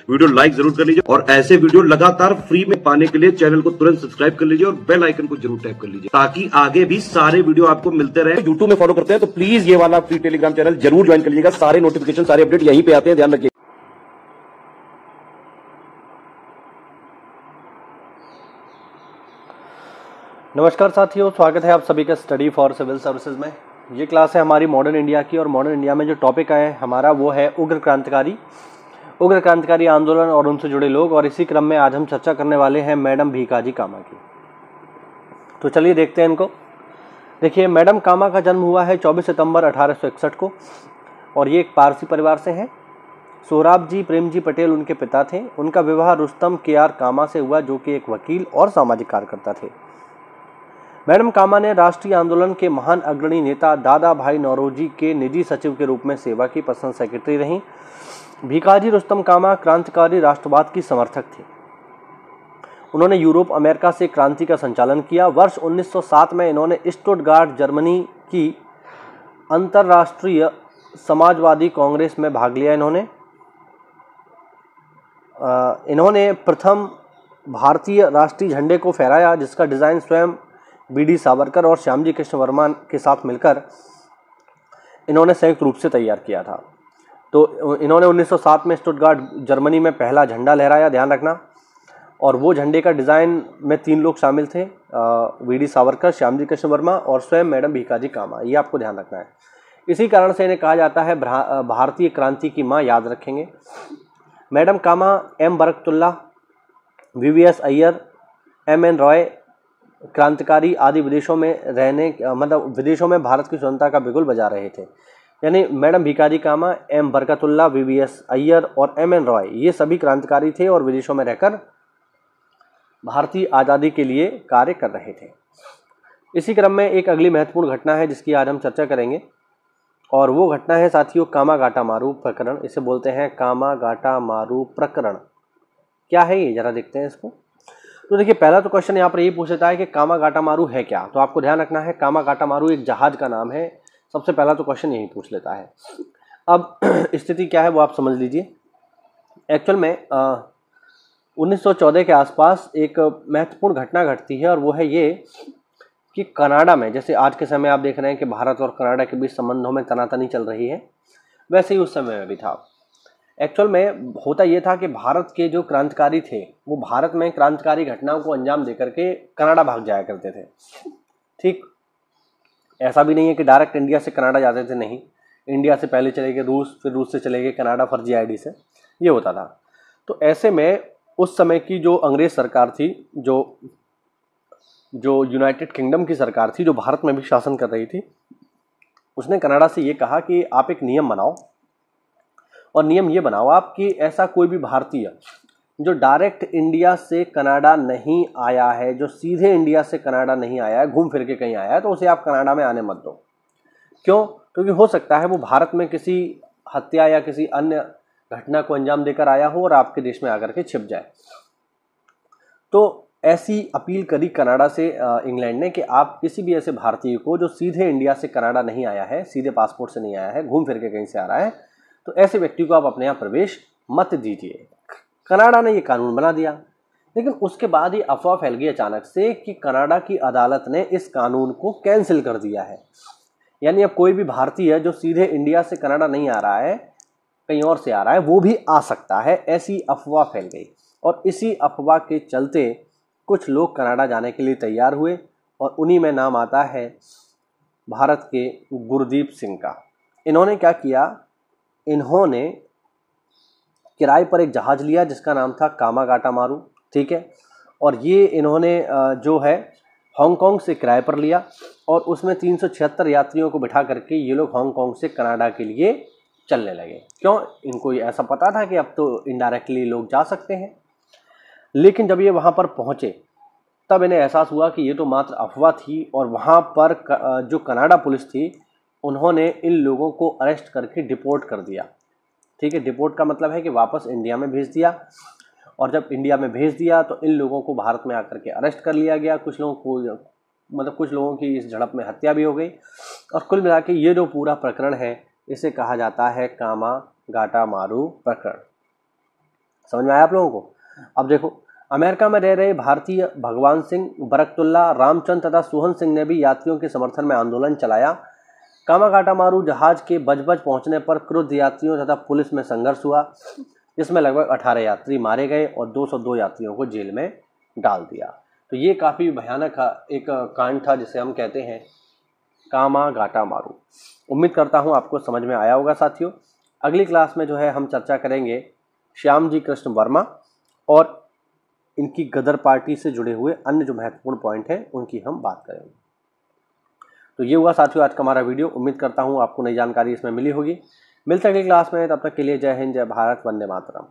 Video like जरूर कर लीजिए और ऐसे वीडियो लगातार फ्री में पाने के लिए चैनल को तुरंत सब्सक्राइब कर लीजिए और बेल आइकन को जरूर टैप कर लीजिए ताकि आगे भी सारे वीडियो आपको मिलते रहे। यूट्यूब में फॉलो करते हैं तो प्लीज ये वाला फ्री टेलीग्राम चैनल जरूर ज्वाइन कर लीजिएगा। सारे नोटिफिकेशन सारे अपडेट यहीं पे आते हैं, ध्यान रखिए। नमस्कार साथियों, स्वागत है आप सभी का स्टडी फॉर सिविल सर्विसेज में। ये क्लास है हमारी मॉडर्न इंडिया की और मॉडर्न इंडिया में जो टॉपिक है हमारा वो है उग्र क्रांतिकारी आंदोलन और उनसे जुड़े लोग। और इसी क्रम में आज हम चर्चा करने वाले हैं मैडम भीकाजी कामा की। तो चलिए देखते हैं इनको। देखिए, मैडम कामा का जन्म हुआ है 24 सितंबर 1861 को और ये एक पारसी परिवार से हैं। सोहराब जी प्रेमजी पटेल उनके पिता थे। उनका विवाह रुस्तम के.आर. कामा से हुआ जो कि एक वकील और सामाजिक कार्यकर्ता थे। मैडम कामा ने राष्ट्रीय आंदोलन के महान अग्रणी नेता दादा भाई नौरोजी के निजी सचिव के रूप में सेवा की, पर्सनल सेक्रेटरी रहीं। भीकाजी रुस्तम कामा क्रांतिकारी राष्ट्रवाद की समर्थक थे। उन्होंने यूरोप अमेरिका से क्रांति का संचालन किया। वर्ष 1907 में इन्होंने स्टुटगार्ट जर्मनी की अंतर्राष्ट्रीय समाजवादी कांग्रेस में भाग लिया। इन्होंने प्रथम भारतीय राष्ट्रीय झंडे को फहराया जिसका डिज़ाइन स्वयं बी.डी. सावरकर और श्यामजी कृष्ण वर्मा के साथ मिलकर इन्होंने संयुक्त रूप से तैयार किया था। तो इन्होंने 1907 में स्टुटगार्ट जर्मनी में पहला झंडा लहराया, ध्यान रखना। और वो झंडे का डिज़ाइन में 3 लोग शामिल थे, बी.डी. सावरकर, श्यामजी कृष्ण वर्मा और स्वयं मैडम भीकाजी कामा। ये आपको ध्यान रखना है। इसी कारण से इन्हें कहा जाता है भारतीय क्रांति की माँ, याद रखेंगे। मैडम कामा एम बरकतुल्ला, वी.वी.एस. अय्यर, एम.एन. रॉय क्रांतिकारी आदि विदेशों में भारत की स्वतंत्रता का बिगुल बजा रहे थे। यानी मैडम भीकाजी कामा, एम बरकतुल्ला, वी.वी.एस. अय्यर और एम.एन. रॉय ये सभी क्रांतिकारी थे और विदेशों में रहकर भारतीय आज़ादी के लिए कार्य कर रहे थे। इसी क्रम में एक अगली महत्वपूर्ण घटना है जिसकी आज हम चर्चा करेंगे और वो घटना है साथियों कामागाटा मारू प्रकरण। इसे बोलते हैं कामागाटा मारू प्रकरण। क्या है ये, जरा देखते हैं इसको। तो देखिए, पहला तो क्वेश्चन यहाँ पर ये पूछ लेता है कि कामागाटा मारू है क्या। तो आपको ध्यान रखना है, कामागाटा मारू एक जहाज का नाम है। सबसे पहला तो क्वेश्चन यही पूछ लेता है। अब स्थिति क्या है वो आप समझ लीजिए। एक्चुअल में 1914 के आसपास एक महत्वपूर्ण घटना घटती है और वो है ये कि कनाडा में, जैसे आज के समय आप देख रहे हैं कि भारत और कनाडा के बीच संबंधों में तनातनी चल रही है, वैसे ही उस समय में भी था। एक्चुअल में होता ये था कि भारत के जो क्रांतिकारी थे वो भारत में क्रांतिकारी घटनाओं को अंजाम देकर के कनाडा भाग जाया करते थे। ठीक, ऐसा भी नहीं है कि डायरेक्ट इंडिया से कनाडा जाते थे, नहीं। इंडिया से पहले चले गए रूस, फिर रूस से चले गए कनाडा फर्जी आईडी से, ये होता था। तो ऐसे में उस समय की जो अंग्रेज सरकार थी, जो यूनाइटेड किंगडम की सरकार थी, जो भारत में भी शासन कर रही थी, उसने कनाडा से ये कहा कि आप एक नियम बनाओ और नियम ये बनाओ आप कि ऐसा कोई भी भारतीय जो डायरेक्ट इंडिया से कनाडा नहीं आया है, जो सीधे इंडिया से कनाडा नहीं आया है, घूम फिर के कहीं आया है, तो उसे आप कनाडा में आने मत दो। क्यों? क्योंकि हो सकता है वो भारत में किसी हत्या या किसी अन्य घटना को अंजाम देकर आया हो और आपके देश में आकर के छिप जाए। तो ऐसी अपील करी कनाडा से इंग्लैंड ने कि आप किसी भी ऐसे भारतीय को जो सीधे इंडिया से कनाडा नहीं आया है, सीधे पासपोर्ट से नहीं आया है, घूम फिर के कहीं से आ रहा है, तो ऐसे व्यक्ति को आप अपने यहाँ प्रवेश मत दीजिए। कनाडा ने ये कानून बना दिया, लेकिन उसके बाद ये अफवाह फैल गई अचानक से कि कनाडा की अदालत ने इस कानून को कैंसिल कर दिया है। यानी अब कोई भी भारतीय जो सीधे इंडिया से कनाडा नहीं आ रहा है, कहीं और से आ रहा है, वो भी आ सकता है, ऐसी अफवाह फैल गई। और इसी अफवाह के चलते कुछ लोग कनाडा जाने के लिए तैयार हुए और उन्हीं में नाम आता है भारत के गुरदीप सिंह का। इन्होंने क्या किया, इन्होंने किराए पर एक जहाज़ लिया जिसका नाम था कामागाटा मारू, ठीक है। और ये इन्होंने जो है हांगकांग से किराए पर लिया और उसमें 376 यात्रियों को बिठा करके ये लोग हांगकांग से कनाडा के लिए चलने लगे। क्यों? इनको ऐसा पता था कि अब तो इनडायरेक्टली लोग जा सकते हैं। लेकिन जब ये वहाँ पर पहुँचे तब इन्हें एहसास हुआ कि ये तो मात्र अफवाह थी और वहाँ पर जो कनाडा पुलिस थी उन्होंने इन लोगों को अरेस्ट करके डिपोर्ट कर दिया। ठीक है, डिपोर्ट का मतलब है कि वापस इंडिया में भेज दिया। और जब इंडिया में भेज दिया तो इन लोगों को भारत में आकर के अरेस्ट कर लिया गया। कुछ लोगों की इस झड़प में हत्या भी हो गई। और कुल मिला के ये जो पूरा प्रकरण है इसे कहा जाता है कामागाटा मारू प्रकरण। समझ में आया आप लोगों को? अब देखो, अमेरिका में रह रहे भारतीय भगवान सिंह, बरकतुल्ला, रामचंद्र तथा सोहन सिंह ने भी यात्रियों के समर्थन में आंदोलन चलाया। कामाकाटामारू जहाज के बज पहुंचने पर क्रुद्ध यात्रियों तथा पुलिस में संघर्ष हुआ, जिसमें लगभग 18 यात्री मारे गए और 202 यात्रियों को जेल में डाल दिया। तो ये काफ़ी भयानक एक कांड था जिसे हम कहते हैं कामागाटामारू। उम्मीद करता हूँ आपको समझ में आया होगा साथियों। अगली क्लास में जो है हम चर्चा करेंगे श्यामजी कृष्ण वर्मा और इनकी गदर पार्टी से जुड़े हुए अन्य जो महत्वपूर्ण पॉइंट हैं उनकी हम बात करेंगे। तो ये हुआ साथियों आज का हमारा वीडियो। उम्मीद करता हूँ आपको नई जानकारी इसमें मिली होगी। मिलते हैं अगली क्लास में, तब तक के लिए जय हिंद, जय भारत, वंदे मातरम।